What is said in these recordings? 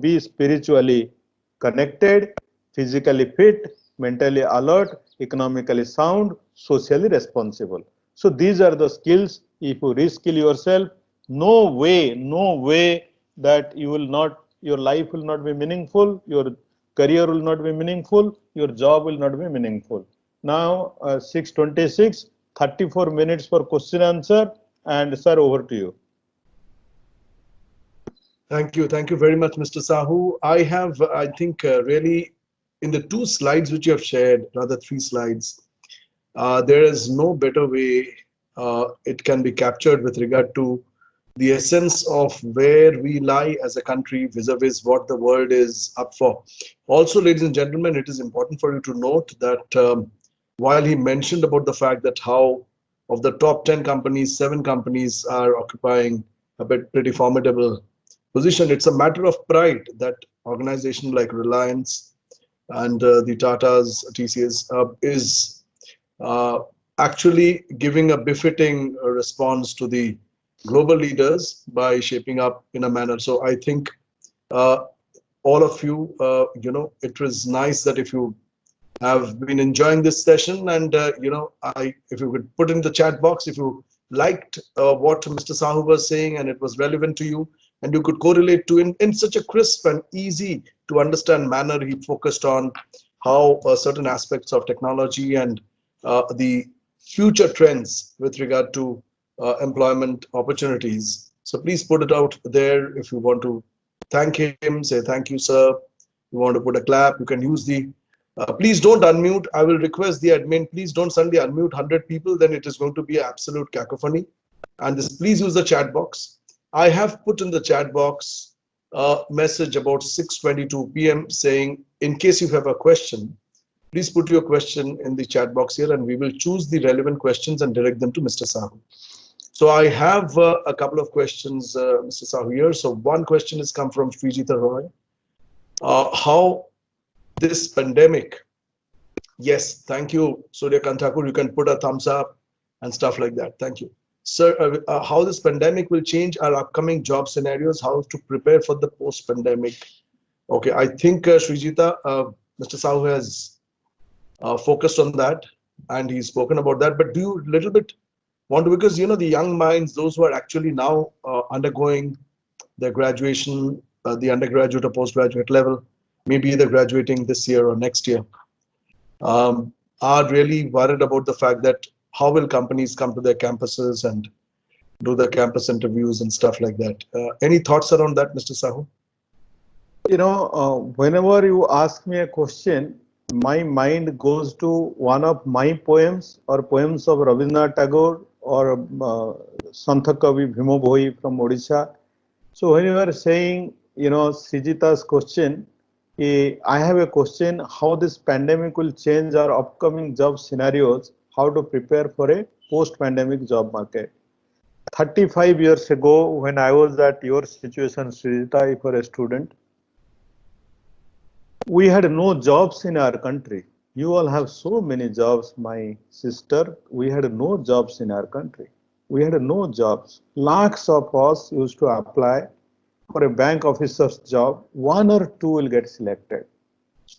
be spiritually connected, physically fit, mentally alert, economically sound, socially responsible. So these are the skills. If you reskill yourself, no way that you will not, your life will not be meaningful, your career will not be meaningful, your job will not be meaningful. Now 6:26, 34 minutes for question answer, and sir, over to you. Thank you very much, Mr. Sahu. I have, I think, really, in the two slides which you have shared, rather three slides, there is no better way it can be captured with regard to the essence of where we lie as a country vis-a-vis what the world is up for. Also, ladies and gentlemen, it is important for you to note that while he mentioned about the fact that how of the top 10 companies, 7 companies are occupying a bit pretty formidable position, it's a matter of pride that organization like Reliance and the Tata's, TCS is uh, actually giving a befitting response to the global leaders by shaping up in a manner. So I think uh, all of you, it was nice that if you have been enjoying this session, and if you could put in the chat box if you liked what Mr. Sahu was saying and it was relevant to you, and you could correlate to in such a crisp and easy to understand manner. He focused on how certain aspects of technology and the future trends with regard to employment opportunities. So please put it out there. If you want to thank him, say thank you, sir. You want to put a clap, you can use the please don't unmute. I will request the admin, please don't suddenly unmute 100 people, then it is going to be absolute cacophony. And this, please use the chat box. I have put in the chat box a message about 6:22 p.m. saying, in case you have a question, please put your question in the chat box here and we will choose the relevant questions and direct them to Mr. Sahu. So I have a couple of questions, Mr. Sahu here. So one question has come from Srijita Roy. How this pandemic, yes, thank you, Surya Kantakur, you can put a thumbs up and stuff like that. Thank you. Sir, how this pandemic will change our upcoming job scenarios, how to prepare for the post-pandemic. Okay, I think Srijita, Mr. Sahu has focused on that and he's spoken about that, but do you little bit want to, because the young minds, those who are actually now undergoing their graduation, the undergraduate or postgraduate level, maybe either graduating this year or next year, are really worried about the fact that how will companies come to their campuses and do the campus interviews and stuff like that. Any thoughts around that, Mr. Sahu? Whenever you ask me a question, my mind goes to one of my poems or poems of Rabindranath Tagore or Santa Kavi Bhimo Bhoi from Odisha. So when you are saying, Srijita's question, I have a question, how this pandemic will change our upcoming job scenarios, how to prepare for a post-pandemic job market. 35 years ago, when I was at your situation, Srijita, if you are a student, we had no jobs in our country. You all have so many jobs, my sister. We had no jobs in our country. We had no jobs. Lakhs of us used to apply for a bank officer's job. 1 or 2 will get selected.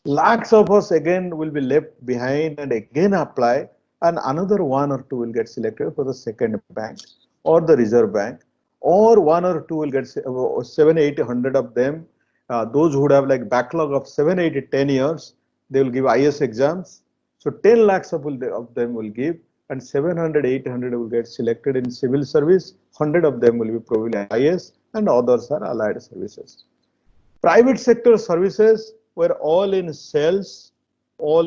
Lakhs of us again will be left behind and again apply, and another 1 or 2 will get selected for the second bank or the reserve bank, or 1 or 2 will get 700-800 of them. Those who would have like backlog of 7, 8, 10 years, they will give IS exams. So 10 lakhs of them will give, and 700-800 will get selected in civil service. 100 of them will be probably IS, and others are allied services. Private sector services were all in sales or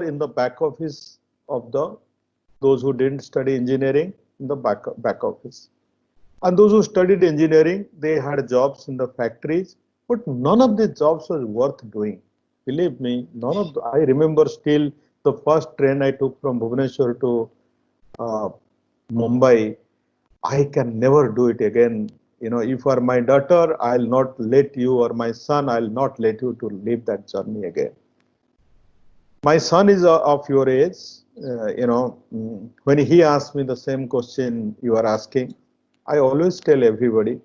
in the back office of those who didn't study engineering, in the back office. And those who studied engineering, they had jobs in the factories, but none of the jobs was worth doing. Believe me, none of I remember still the first train I took from Bhubaneswar to Mumbai. I can never do it again. If you are my daughter, I'll not let you, or my son, I'll not let you to live that journey again. My son is of your age. When he asked me the same question you are asking, I always tell everybody,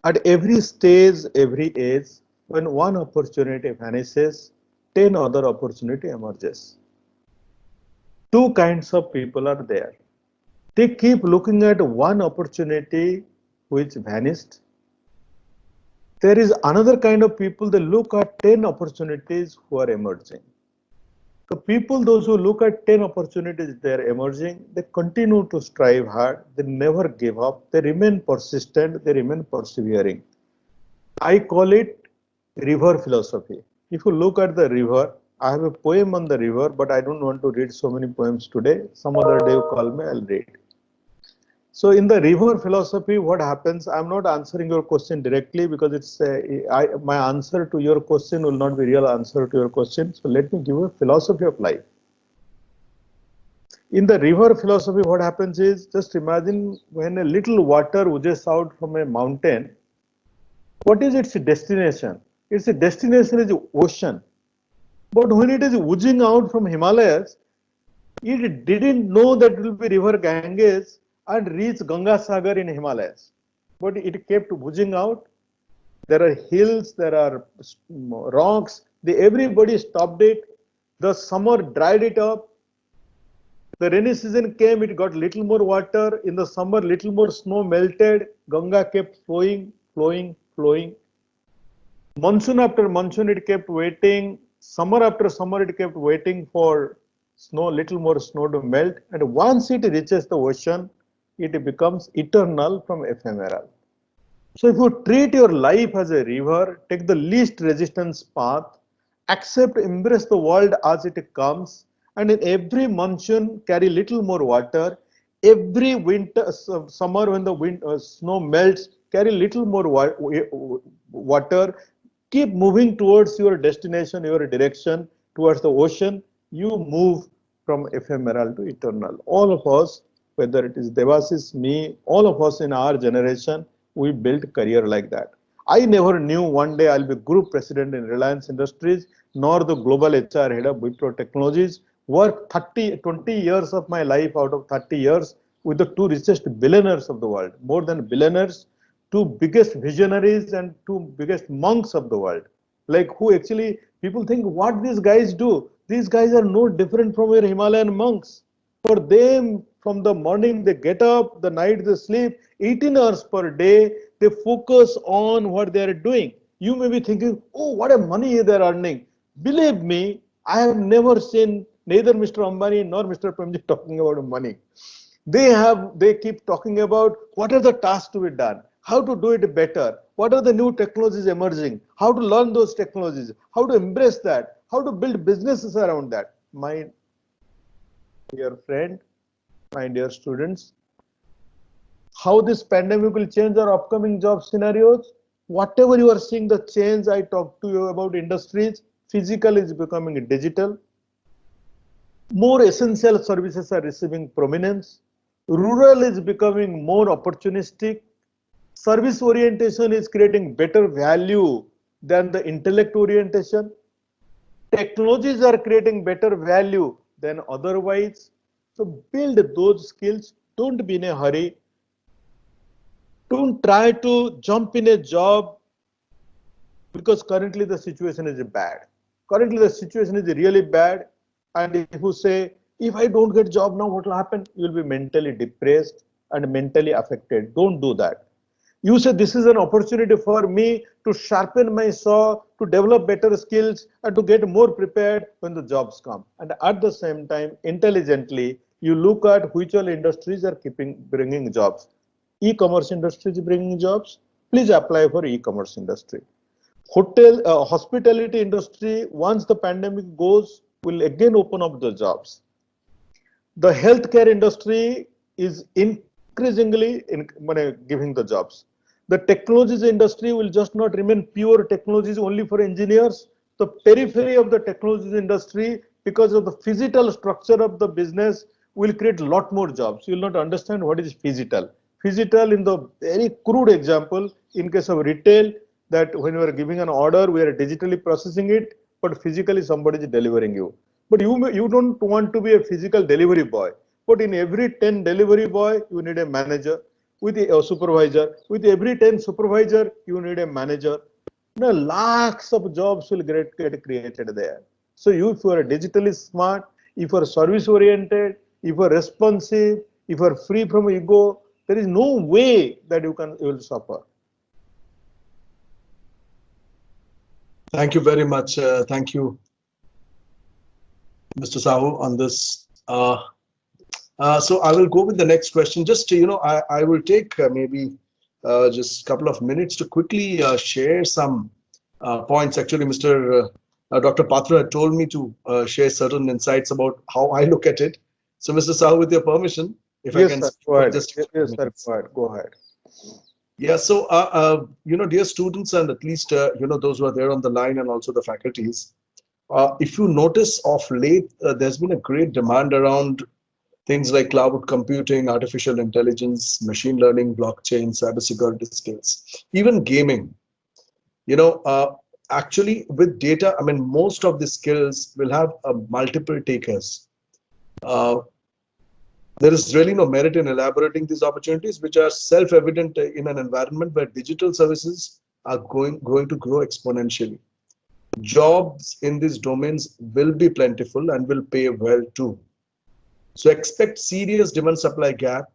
At every stage, every age, when one opportunity vanishes, 10 other opportunity emerges. Two kinds of people are there. They keep looking at one opportunity which vanished. There is another kind of people, they look at 10 opportunities who are emerging. The people, those who look at 10 opportunities they are emerging, they continue to strive hard, they never give up, they remain persistent, they remain persevering. I call it river philosophy. If you look at the river, I have a poem on the river, but I don't want to read so many poems today. Some other day you call me, I'll read. So in the river philosophy, what happens? I'm not answering your question directly because my answer to your question will not be real answer to your question. So let me give you a philosophy of life. In the river philosophy, what happens is, just imagine when a little water oozes out from a mountain, what is its destination? Its destination is ocean. But when it is oozing out from Himalayas, it didn't know that it will be river Ganges and reach Ganga Sagar in Himalayas. But it kept oozing out. There are hills, there are rocks. Everybody stopped it. The summer dried it up. The rainy season came, it got little more water. In the summer, little more snow melted. Ganga kept flowing, flowing, flowing. Monsoon after monsoon, it kept waiting. Summer after summer, it kept waiting for snow, little more snow to melt. And once it reaches the ocean, it becomes eternal from ephemeral. So if you treat your life as a river, take the least resistance path, accept, embrace the world as it comes, and in every monsoon carry little more water. Every winter, summer when the snow melts, carry little more water. Keep moving towards your destination, your direction, towards the ocean. You move from ephemeral to eternal. All of us, whether it is Devasis, me, all of us in our generation, we built career like that. I never knew one day I'll be group president in Reliance Industries, nor the global HR head of Wipro Technologies. Work 20 years of my life out of 30 years with the two richest billionaires of the world, more than billionaires, two biggest visionaries and two biggest monks of the world. Like who actually, people think what these guys do. These guys are no different from your Himalayan monks. For them, from the morning they get up, the night they sleep, 18 hours per day, they focus on what they are doing. You may be thinking, oh, what a money they're earning. Believe me, I have never seen neither Mr. Ambani nor Mr. Premji talking about money. They keep talking about what are the tasks to be done, how to do it better, what are the new technologies emerging, how to learn those technologies, how to embrace that, how to build businesses around that. My dear friend, my dear students, how this pandemic will change our upcoming job scenarios. Whatever you are seeing, the change I talked to you about industries, physical is becoming digital. More essential services are receiving prominence. Rural is becoming more opportunistic. Service orientation is creating better value than the intellect orientation. Technologies are creating better value than otherwise. So build those skills. Don't be in a hurry. Don't try to jump in a job because currently the situation is bad. Currently the situation is really bad. And if you say, if I don't get job now, what will happen? You will be mentally depressed and mentally affected. Don't do that. You say this is an opportunity for me to sharpen my saw, to develop better skills, and to get more prepared when the jobs come. And at the same time, intelligently, you look at which all industries are bringing jobs. E-commerce industry is bringing jobs. Please apply for e-commerce industry. Hospitality industry, once the pandemic goes, will again open up the jobs. The healthcare industry is increasingly giving the jobs. The technologies industry will just not remain pure technologies only for engineers. The periphery of the technologies industry, because of the physical structure of the business, will create a lot more jobs. You will not understand what is physical. Physical, in the very crude example, in case of retail, that when you are giving an order, we are digitally processing it, but physically somebody is delivering you. But you don't want to be a physical delivery boy. But in every 10 delivery boy, you need a manager. with a supervisor. With every 10 supervisor, you need a manager. Lakhs of jobs will get created there. So if you are digitally smart, if you are service oriented, if you are responsive, if you are free from ego, there is no way that you will suffer. Thank you very much. Thank you, Mr. Sahu, on this. So I will go with the next question. Just I will take maybe just a couple of minutes to quickly share some points. Actually, Mr. Dr. Patra had told me to share certain insights about how I look at it. So, Mr. Sahu, with your permission, if I Yes, can sir. speak Go for ahead. just a few Yes, sir. minutes. Go ahead. Go ahead. Yeah, so dear students, and at least those who are there on the line, and also the faculties, if you notice of late, there's been a great demand around things like cloud computing, artificial intelligence, machine learning, blockchain, cybersecurity skills, even gaming. You know, actually, with data, I mean, most of the skills will have multiple takers. Uh, there is really no merit in elaborating these opportunities, which are self-evident in an environment where digital services are going to grow exponentially. Jobs in these domains will be plentiful and will pay well too. So expect serious demand supply gap,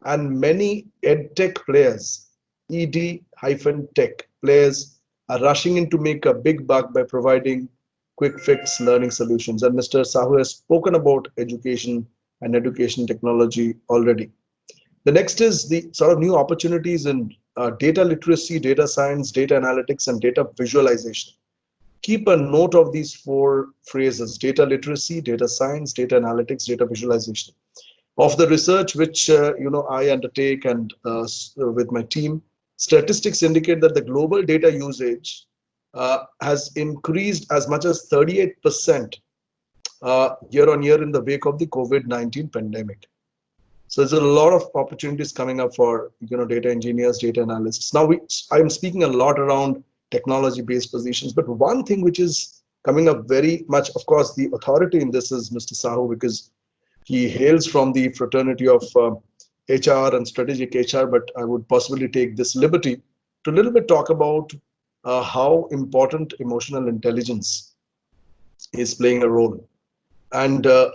and many edtech players, ed-tech players, are rushing in to make a big buck by providing quick fix learning solutions. And Mr. Sahu has spoken about education and education technology already. The next is the sort of new opportunities in data literacy, data science, data analytics, and data visualization. Keep a note of these four phrases: data literacy, data science, data analytics, data visualization. Of the research which I undertake and with my team, statistics indicate that the global data usage has increased as much as 38% year on year in the wake of the COVID-19 pandemic. So there's a lot of opportunities coming up for data engineers, data analysts. Now I'm speaking a lot around technology-based positions, but one thing which is coming up very much, of course, the authority in this is Mr. Sahu, because he hails from the fraternity of HR and strategic HR. But I would possibly take this liberty to a little bit talk about how important emotional intelligence is playing a role. And a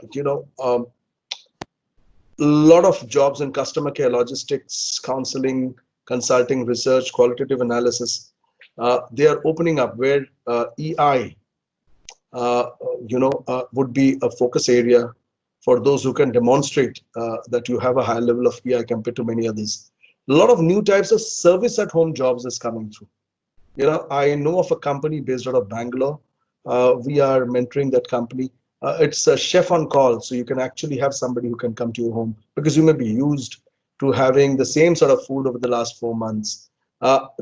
lot of jobs in customer care, logistics, counseling, consulting, research, qualitative analysis, they are opening up where EI, would be a focus area for those who can demonstrate that you have a high level of EI compared to many others. A lot of new types of service at home jobs is coming through. I know of a company based out of Bangalore. We are mentoring that company. It's a chef on call, so you can actually have somebody who can come to your home because you may be used to having the same sort of food over the last 4 months.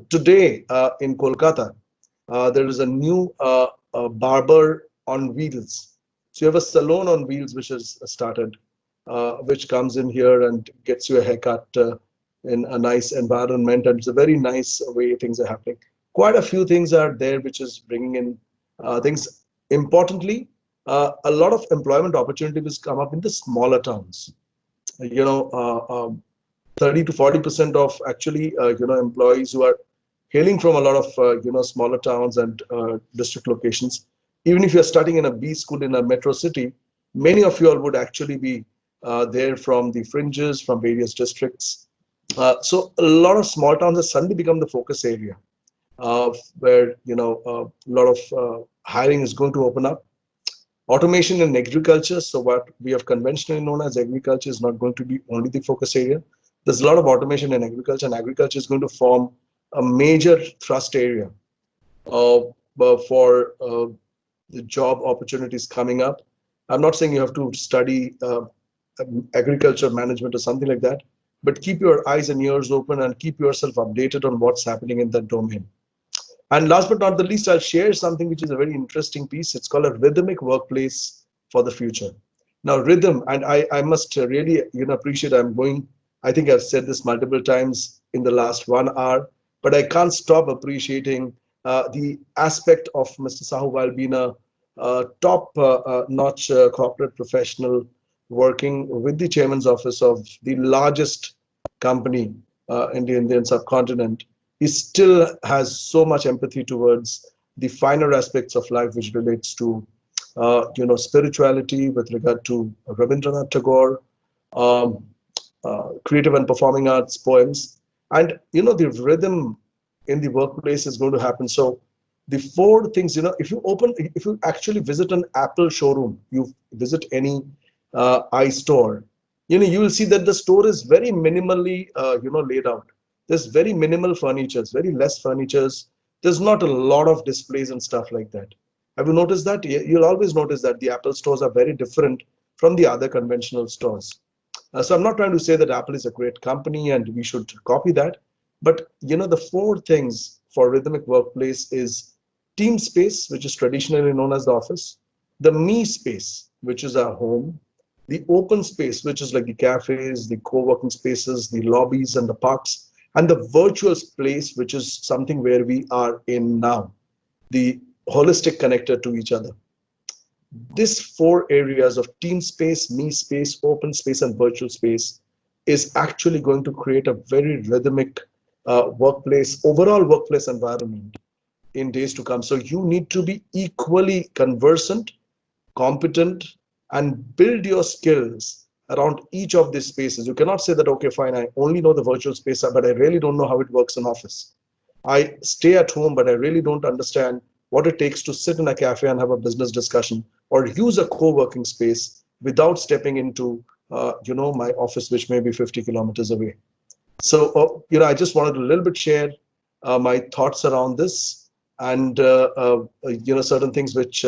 Today in Kolkata, there is a new barber on wheels. So you have a salon on wheels which has started, which comes in here and gets you a haircut in a nice environment, and it's a very nice way things are happening. Quite a few things are there which is bringing in things. Importantly, a lot of employment opportunities come up in the smaller towns. You know, 30 to 40% of actually employees who are hailing from a lot of smaller towns and district locations. Even if you're studying in a B school in a metro city, many of you all would actually be there from the fringes, from various districts. So a lot of small towns have suddenly become the focus area where a lot of hiring is going to open up. Automation in agriculture, so what we have conventionally known as agriculture, is not going to be only the focus area. There's a lot of automation in agriculture, and agriculture is going to form a major thrust area for the job opportunities coming up. I'm not saying you have to study agriculture management or something like that, but keep your eyes and ears open and keep yourself updated on what's happening in that domain. And last but not the least, I'll share something which is a very interesting piece. It's called a rhythmic workplace for the future. Now, rhythm, and I must really appreciate, I think I've said this multiple times in the last 1 hour, but I can't stop appreciating the aspect of Mr. Sahu while being a top-notch corporate professional working with the chairman's office of the largest company in the Indian subcontinent, he still has so much empathy towards the finer aspects of life, which relates to, spirituality with regard to Rabindranath Tagore, um, creative and performing arts poems, and the rhythm in the workplace is going to happen. So the four things, if you actually visit an Apple showroom, you visit any iStore, you will see that the store is very minimally, laid out. There's very minimal furnitures, very less furnitures. There's not a lot of displays and stuff like that. Have you noticed that? You'll always notice that the Apple stores are very different from the other conventional stores. So I'm not trying to say that Apple is a great company and we should copy that, but the four things for rhythmic workplace is team space, which is traditionally known as the office, the me space, which is our home, the open space, which is like the cafes, the co-working spaces, the lobbies and the parks, and the virtual space, which is something where we are in now, the holistic connector to each other. These four areas of team space, me space, open space, and virtual space is actually going to create a very rhythmic overall workplace environment in days to come. So you need to be equally conversant, competent, and build your skills around each of these spaces. You cannot say that, okay, fine, I only know the virtual space, but I really don't know how it works in office. I stay at home, but I really don't understand what it takes to sit in a cafe and have a business discussion or use a co-working space without stepping into, my office, which may be 50 kilometers away. So, I just wanted to a little bit share my thoughts around this and, certain things which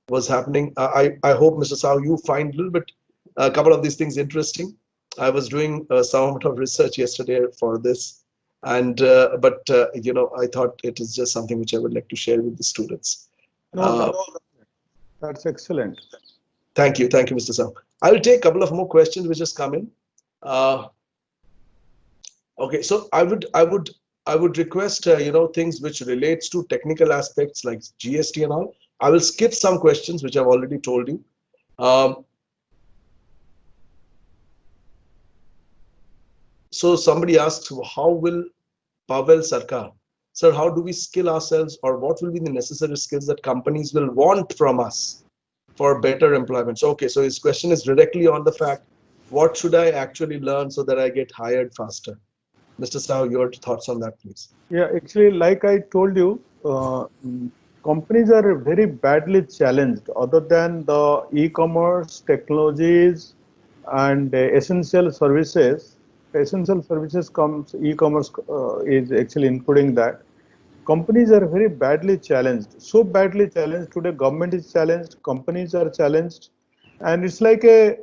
was happening. I hope, Mr. Sao, you find a little bit, a couple of these things interesting. I was doing some amount of research yesterday for this. And I thought it is just something which I would like to share with the students. No, that's excellent. Thank you, Mr. Sam. I will take a couple of more questions which has come in. Okay, so I would request things which relates to technical aspects like GST and all. I will skip some questions which I've already told you. So somebody asks, how will Pavel Sarkar, sir, how do we skill ourselves, or what will be the necessary skills that companies will want from us for better employment? So, okay, so his question is directly on the fact, what should I actually learn so that I get hired faster? Mr. Sao, your thoughts on that, please. Yeah, actually, like I told you, companies are very badly challenged. Other than the e-commerce, technologies, and essential services comes e-commerce is actually including that. Companies are very badly challenged. So badly challenged today. Government is challenged. Companies are challenged, and it's like a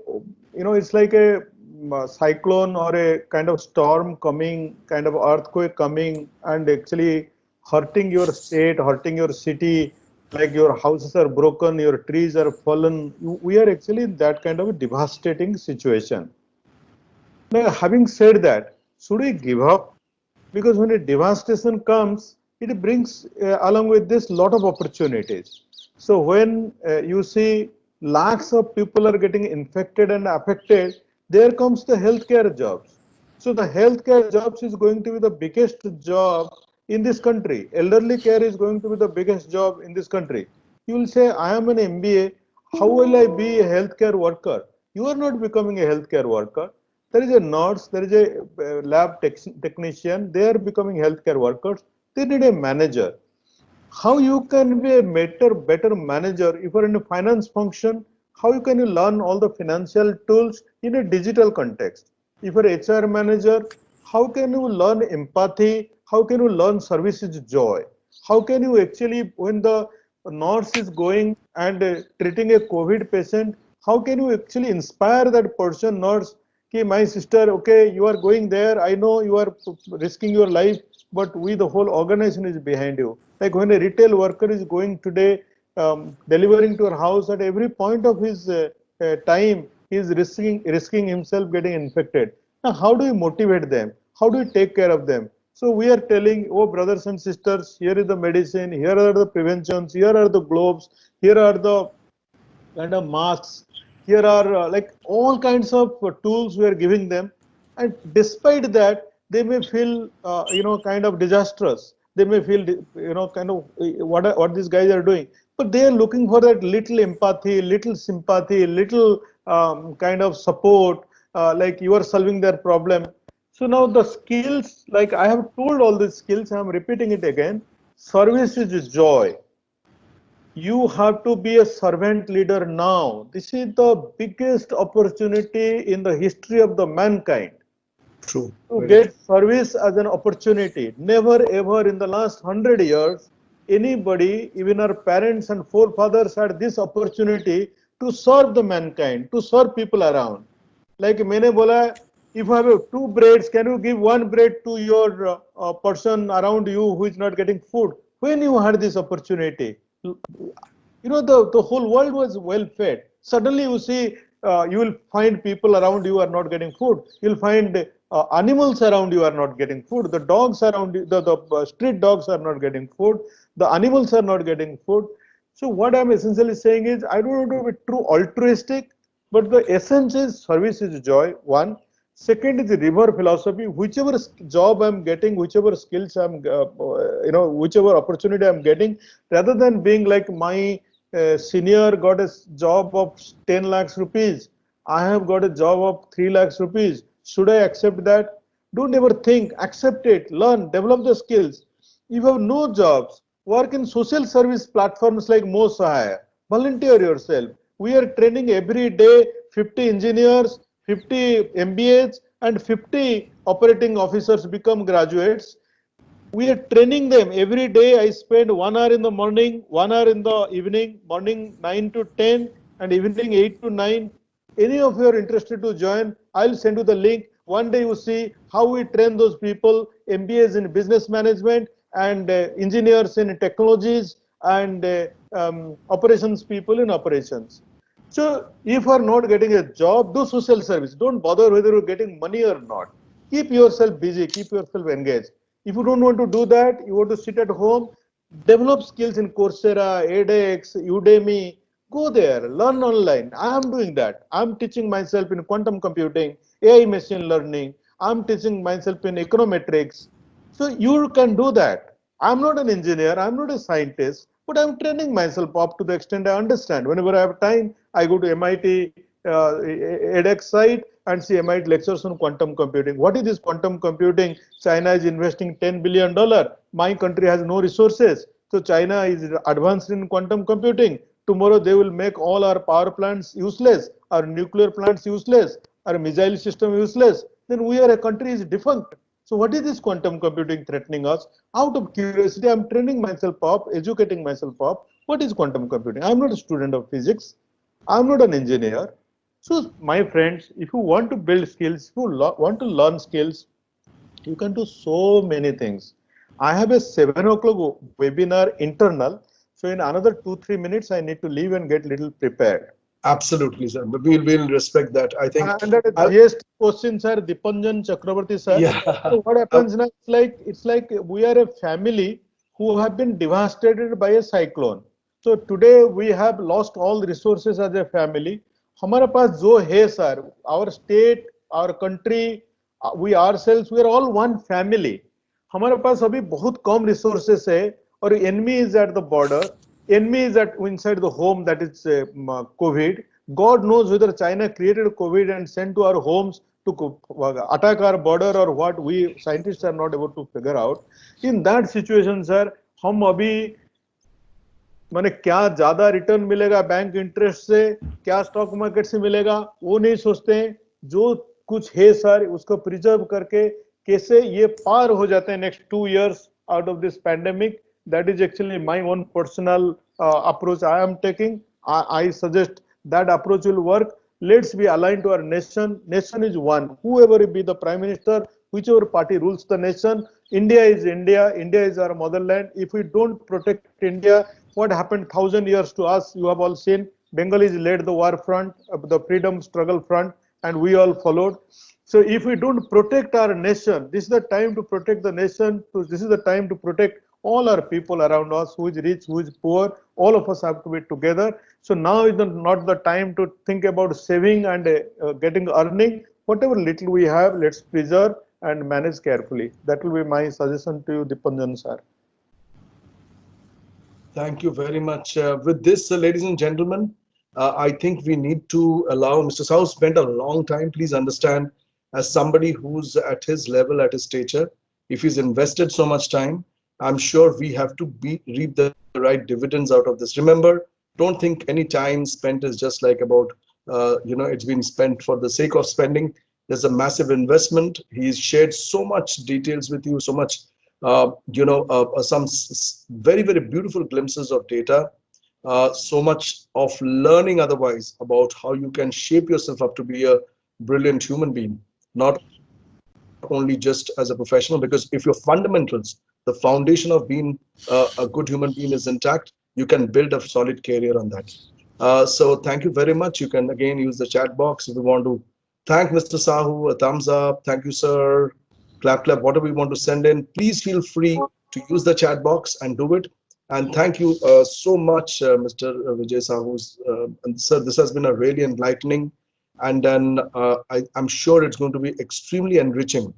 cyclone or a kind of storm coming, kind of earthquake coming, and actually hurting your state, hurting your city. Like your houses are broken, your trees are fallen. We are actually in that kind of a devastating situation. Now, having said that, should we give up? Because when a devastation comes, it brings along with this lot of opportunities. So when you see lakhs of people are getting infected and affected, there comes the healthcare jobs. So the healthcare jobs is going to be the biggest job in this country. Elderly care is going to be the biggest job in this country. You will say, I am an MBA. How will I be a healthcare worker? You are not becoming a healthcare worker. There is a nurse, there is a lab technician, they are becoming healthcare workers. They need a manager. How you can be a better manager if you are in a finance function? How you can you learn all the financial tools in a digital context? If you are HR manager, how can you learn empathy? How can you learn services joy? How can you actually, when the nurse is going and treating a COVID patient, how can you actually inspire that person, nurse? Okay, my sister, okay, you are going there. I know you are risking your life, but we, the whole organization is behind you. Like when a retail worker is going today, delivering to your house, at every point of his time, he is risking himself getting infected. Now, how do you motivate them? How do you take care of them? So we are telling, oh, brothers and sisters, here is the medicine, here are the preventions, here are the gloves, here are the kind of masks. Here are like all kinds of tools we are giving them. And despite that, they may feel, kind of disastrous. They may feel, kind of what these guys are doing. But they are looking for that little empathy, little sympathy, little kind of support, like you are solving their problem. So now the skills, like I have told all these skills, I am repeating it again. Service is joy. You have to be a servant leader now. This is the biggest opportunity in the history of the mankind, True. to Very get true. service as an opportunity. Never ever in the last 100 years, anybody, even our parents and forefathers, had this opportunity to serve the mankind, to serve people around. Like मैंने बोला, if you have two breads, can you give one bread to your person around you who is not getting food? When you had this opportunity, the whole world was well fed. Suddenly you see, you will find people around you are not getting food. You'll find animals around you are not getting food. The dogs around you, the street dogs are not getting food. The animals are not getting food. So what I'm essentially saying is, I don't want to be true altruistic, but the essence is service is joy. One. Second is the river philosophy. Whichever job I'm getting, whichever skills whichever opportunity I'm getting, rather than being like my senior got a job of 10 lakhs rupees, I have got a job of 3 lakhs rupees. Should I accept that? Don't ever think, accept it, learn, develop the skills. If you have no jobs, work in social service platforms like Mo Sahaya. Volunteer yourself. We are training every day 50 engineers, 50 MBAs, and 50 operating officers become graduates. We are training them every day. I spend 1 hour in the morning, 1 hour in the evening, morning 9 to 10, and evening 8 to 9. Any of you are interested to join, I'll send you the link. One day you see how we train those people, MBAs in business management and engineers in technologies and operations people in operations. So if you are not getting a job, do social service. Don't bother whether you're getting money or not. Keep yourself busy, keep yourself engaged. If you don't want to do that, you want to sit at home, develop skills in Coursera, edX, Udemy, go there, learn online. I am doing that. I'm teaching myself in quantum computing, AI machine learning. I'm teaching myself in econometrics. So you can do that. I'm not an engineer, I'm not a scientist, but I'm training myself up to the extent I understand. Whenever I have time, I go to MIT edX site and see MIT lectures on quantum computing. What is this quantum computing? China is investing $10 billion. My country has no resources. So China is advanced in quantum computing. Tomorrow they will make all our power plants useless, our nuclear plants useless, our missile system useless. Then we are a country is defunct. So what is this quantum computing threatening us? Out of curiosity, I'm training myself up, educating myself up. What is quantum computing? I'm not a student of physics. I'm not an engineer. So my friends, if you want to build skills, if you want to learn skills, you can do so many things. I have a 7 o'clock webinar internal. So in another 2-3 minutes, I need to leave and get little prepared. Absolutely, sir. But we'll respect that. I think. And that I'll, GST question, sir, Dipanjan Chakrabarti, sir. yeah. So what happens now? It's like we are a family who have been devastated by a cyclone. So today we have lost all resources as a family. हमारे पास जो है sir, our state, our country, we ourselves, we are all one family. हमारे पास अभी बहुत कम resources है और enemy is at the border, enemy is at inside the home, that is COVID. God knows whether China created COVID and sent to our homes to attack our border or what. We scientists are not able to figure out. In that situation, sir, हम अभी माने क्या ज्यादा return मिलेगा bank interest से, क्या stock market से मिलेगा, वो नहीं सोचते हैं. जो कुछ है सर उसको प्रिजर्व करके कैसे ये पार हो जाते हैं next 2 years out of this pandemic. That is actually my own personal approach I am taking. I suggest that approach will work. Let's be aligned to our nation. Nation is one. Whoever be the prime minister, whichever party rules the nation, India is India. India is our motherland. If we don't protect India, what happened 1,000 years to us, you have all seen. Bengalis led the war front, the freedom struggle front, and we all followed. So if we don't protect our nation, this is the time to protect the nation. This is the time to protect all our people around us, who is rich, who is poor. All of us have to be together. So now is not the time to think about saving and getting earning. Whatever little we have, let's preserve. and manage carefully. That will be my suggestion to you, Dipanjan sir. Thank you very much. With this, ladies and gentlemen, I think we need to allow Mr. Sahu spent a long time. Please understand, as somebody who's at his level, at his stature, if he's invested so much time, I'm sure we have to reap the right dividends out of this. Remember, don't think any time spent is just like about, it's been spent for the sake of spending. There's a massive investment. He's shared so much details with you, so much some very, very beautiful glimpses of data, so much of learning otherwise about how you can shape yourself up to be a brilliant human being, not only just as a professional, because if your fundamentals, the foundation of being a good human being is intact, you can build a solid career on that. So thank you very much. You can again use the chat box if you want to thank Mr. Sahu, a thumbs up, thank you, sir, clap, clap, whatever you want to send in. Please feel free to use the chat box and do it. And thank you so much, Mr. Vijay Sahu. And sir, this has been a really enlightening, and then I'm sure it's going to be extremely enriching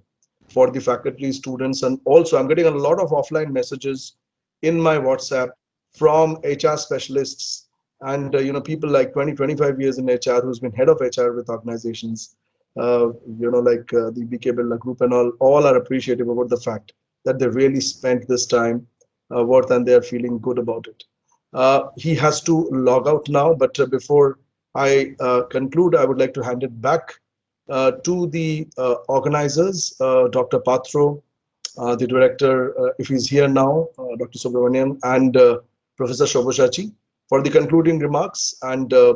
for the faculty, students, and also I'm getting a lot of offline messages in my WhatsApp from HR specialists and people like 20, 25 years in HR who's been head of HR with organizations, the BK Birla Group and all are appreciative about the fact that they really spent this time worth and they're feeling good about it. He has to log out now, but before I conclude, I would like to hand it back to the organizers, Dr. Patro, the director, if he's here now, Dr. Subramanian, and Professor Sabyasachi for the concluding remarks. And uh,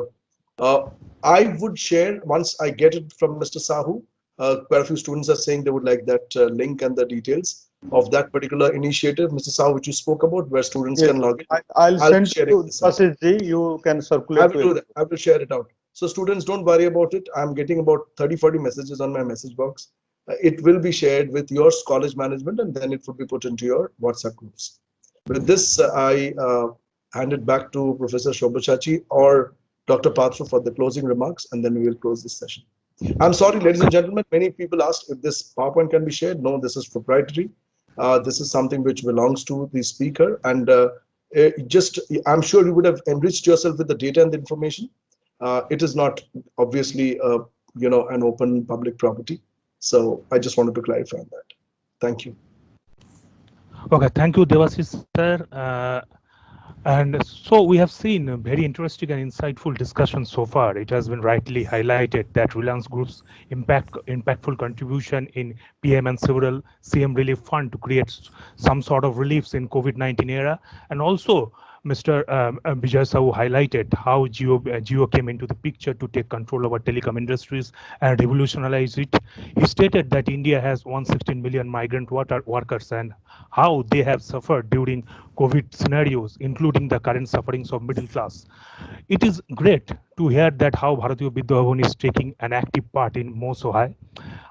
I would share, once I get it from Mr. Sahu, quite a few students are saying they would like that link and the details of that particular initiative, Mr. Sahu, which you spoke about, where students Yes, can log in. I'll I'll be send sharing to this out. Ashish ji. You can I circulate will to do it. that. I will share it out. So students, don't worry about it. I'm getting about 30, 40 messages on my message box. It will be shared with your college management and then it will be put into your WhatsApp groups. With this, I hand it back to Professor Shobhachachi or Dr. Patro for the closing remarks, and then we will close this session. I'm sorry, ladies and gentlemen, many people asked if this PowerPoint can be shared. No, this is proprietary. This is something which belongs to the speaker, and just I'm sure you would have enriched yourself with the data and the information. It is not obviously an open public property. So I just wanted to clarify on that. Thank you. Okay, thank you, Devashish sir. And so we have seen a very interesting and insightful discussion so far. It has been rightly highlighted that Reliance Group's impactful contribution in PM and several CM relief fund to create some sort of reliefs in COVID-19 era, and also Mr. Vijay Sahu highlighted how Jio came into the picture to take control over telecom industries and revolutionize it. He stated that India has 116 million migrant workers and how they have suffered during COVID scenarios, including the current sufferings of middle class. It is great to hear that how Bharatiya Vidya Bhavan is taking an active part in MOSOHI.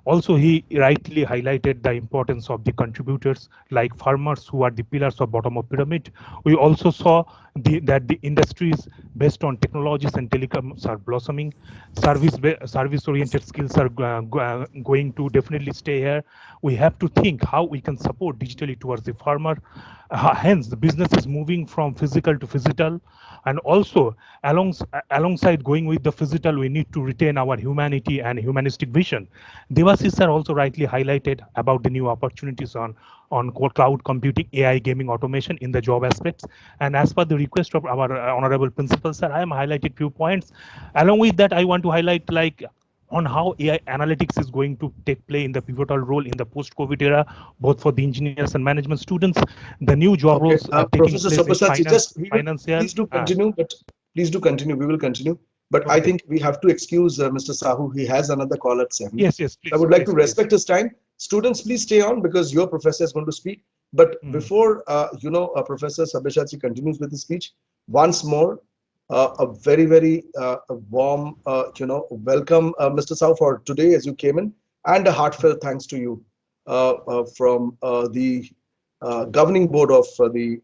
Also, he rightly highlighted the importance of the contributors like farmers who are the pillars of bottom of pyramid. We also saw that the industries based on technologies and telecoms are blossoming. Service-oriented skills are going to definitely stay here. We have to think how we can support digitally towards the farmer. Hence, the business is moving from physical to physical, and also alongside going with the physical, we need to retain our humanity and humanistic vision. Devashish sir also rightly highlighted about the new opportunities on cloud computing, AI, gaming, automation in the job aspects. And as per the request of our honorable principal sir, I am highlighted few points. Along with that, I want to highlight on how AI analytics is going to take play in the pivotal role in the post-COVID era, both for the engineers and management students. The new job Okay, roles are taking Professor place in Sabyasachi, just we will financial. please do continue, but please do continue. We will continue, but I Okay. think we have to excuse Mr. Sahu. He has another call at 7. Yes, I would like to respect his time. Students, please stay on because your professor is going to speak. But before Professor Sabyasachi continues with his speech, once more, a very, very warm, welcome, Mr. Sahu, for today as you came in, and a heartfelt thanks to you from the governing board of the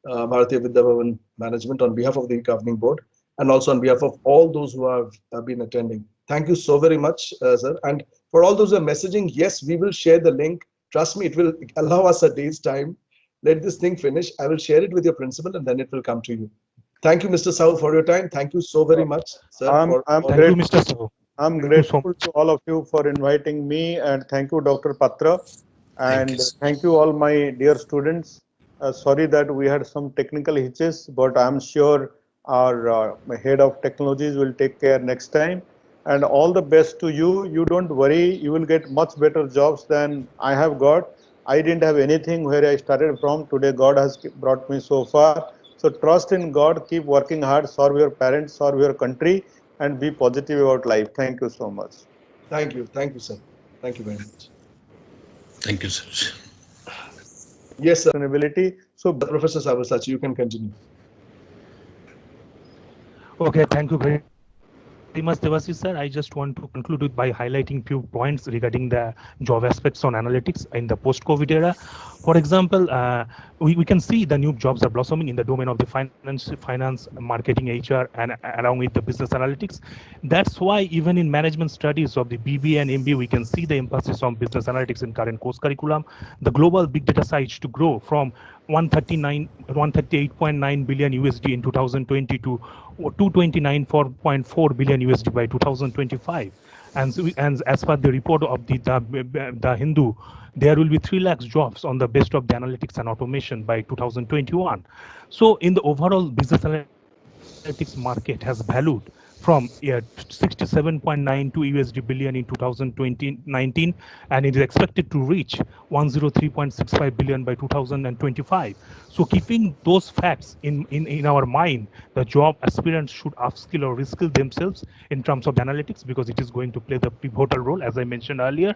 Bharatiya Vidya Bhavan management, on behalf of the governing board and also on behalf of all those who have been attending. Thank you so very much, sir. And For all those who are messaging, yes, we will share the link. Trust me, it will allow us a day's time. Let this thing finish. I will share it with your principal and then it will come to you. Thank you, Mr. Sahu, for your time. Thank you so very much, sir. I'm Thank you, grateful. Mr. Sahu. I'm Thank you so grateful much. to all of you for inviting me, and thank you, Dr. Patra, Thank you. and thank you all my dear students. Sorry that we had some technical hitches, but I'm sure our head of technologies will take care next time. And all the best to you. You don't worry, you will get much better jobs than I have got. I didn't have anything where I started from. Today, God has brought me so far. So trust in God, keep working hard, serve your parents, serve your country, and be positive about life. Thank you so much. Thank you. Thank you, sir. Thank you very much. Thank you, sir. Yes, sir. Sustainability. So Professor Sabyasachi, you can continue. Okay, thank you very much, Devasi sir. I just want to conclude with by highlighting few points regarding the job aspects on analytics in the post-COVID era. For example, we can see the new jobs are blossoming in the domain of the finance, marketing, HR, and along with the business analytics. That's why even in management studies of the BBA and MBA, we can see the emphasis on business analytics in current course curriculum. The global big data size to grow from 138.9 billion USD in 2020 to 229.4 billion USD by 2025. And as per the report of the Hindu, there will be 3 lakhs jobs on the best of the analytics and automation by 2021. So in the overall business analytics market has valued from 67.92 USD billion in 2019, and it is expected to reach 103.65 billion by 2025. So keeping those facts in our mind, the job aspirants should upskill or reskill themselves in terms of the analytics, because it is going to play the pivotal role, as I mentioned earlier.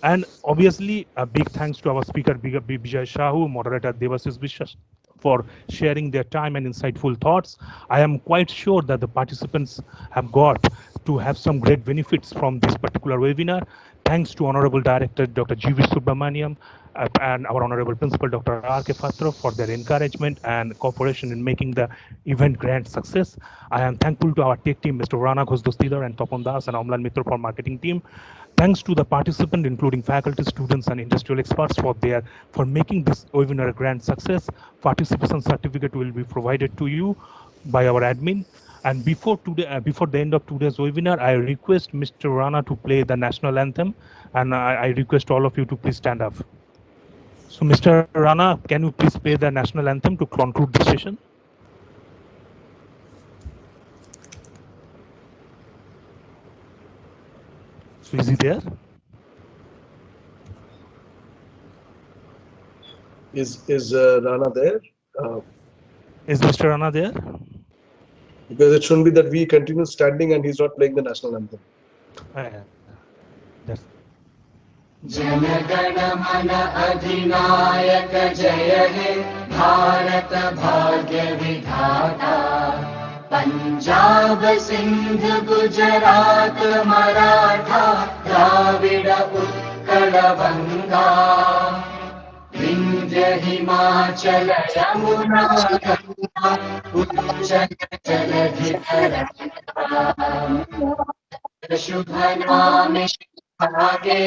And obviously, a big thanks to our speaker, Bijay Shahu, moderator Devasish Vishwas, for sharing their time and insightful thoughts. I am quite sure that the participants have got to have some great benefits from this particular webinar. Thanks to Honorable Director Dr. G.V. Subramaniam and our Honorable Principal Dr. R.K. Patra for their encouragement and cooperation in making the event grand success. I am thankful to our tech team, Mr. Rana Ghosdostilor and Topon Das and Amlan Mitra for marketing team. Thanks to the participants, including faculty, students, and industrial experts for making this webinar a grand success. Participation certificate will be provided to you by our admin. And before the end of today's webinar, I request Mr. Rana to play the national anthem, and I request all of you to please stand up. So, Mr. Rana, can you please play the national anthem to conclude the session? So, is he there? Is Rana there? Is Mr. Rana there? Because it shouldn't be that we continue standing and he's not playing the national anthem. That's जनगण मन अधिनायक जय हे भारत भाग्य विधाता पंजाब सिंध गुजरात मराठा द्राविड उत्कल गंगा विंध्य हिमाचल यमुना गंगा उच्चल जलधि तरंगा शुभ नाम आगे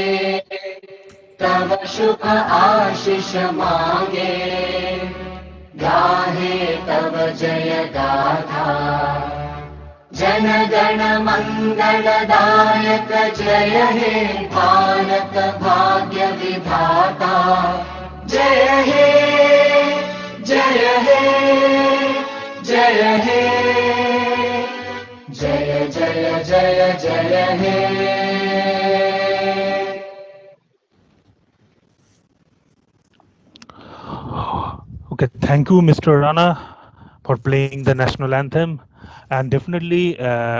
तव शुभ आशीष मांगे गाहे तव जय गाथा जन गण मंगल दायक जय हे भारत भाग्य विधाता जय हे जय हे जय हे जय जय जय जय हे Okay, thank you, Mr. Rana, for playing the national anthem. And definitely,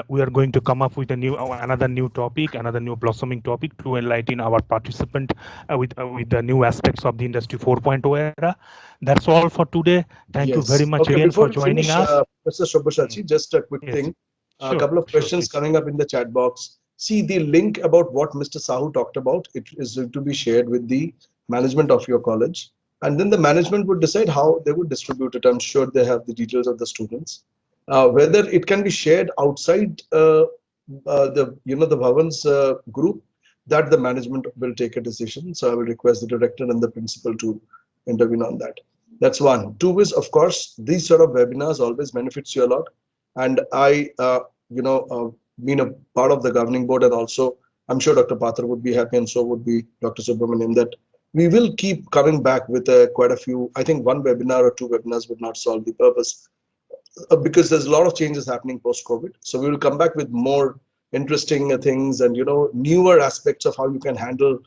we are going to come up with another new topic, another new blossoming topic to enlighten our participant with the new aspects of the Industry 4.0 era. That's all for today. Thank you very much again for joining us. Professor Sabyasachi, just a quick thing. A couple of questions coming up in the chat box. See the link about what Mr. Sahu talked about. It is to be shared with the management of your college. And then the management would decide how they would distribute it. I'm sure they have the details of the students. Whether it can be shared outside the Bhavan's group, that the management will take a decision. So I will request the director and the principal to intervene on that. That's one. Two is, of course, these sort of webinars always benefits you a lot. And I, being a part of the governing board, and also I'm sure Dr. Patra would be happy, and so would be Dr. Subramaniam, that we will keep coming back with quite a few. I think one webinar or two webinars would not solve the purpose, because there's a lot of changes happening post-COVID. So we will come back with more interesting things and newer aspects of how you can handle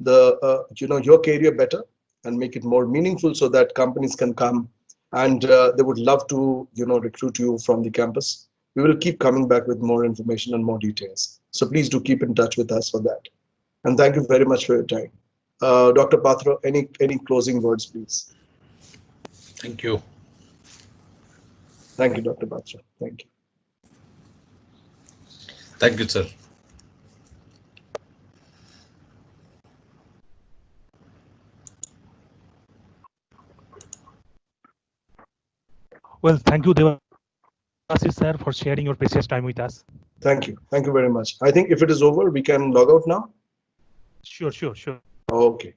the your career better and make it more meaningful, so that companies can come and they would love to recruit you from the campus. We will keep coming back with more information and more details. So please do keep in touch with us for that. And thank you very much for your time. Dr. Patra, any closing words, please? Thank you. Thank you, Dr. Patra. Thank you. Thank you, sir. Well, thank you, Devashish sir, for sharing your precious time with us. Thank you. Thank you very much. I think if it is over, we can log out now. Sure. Okay.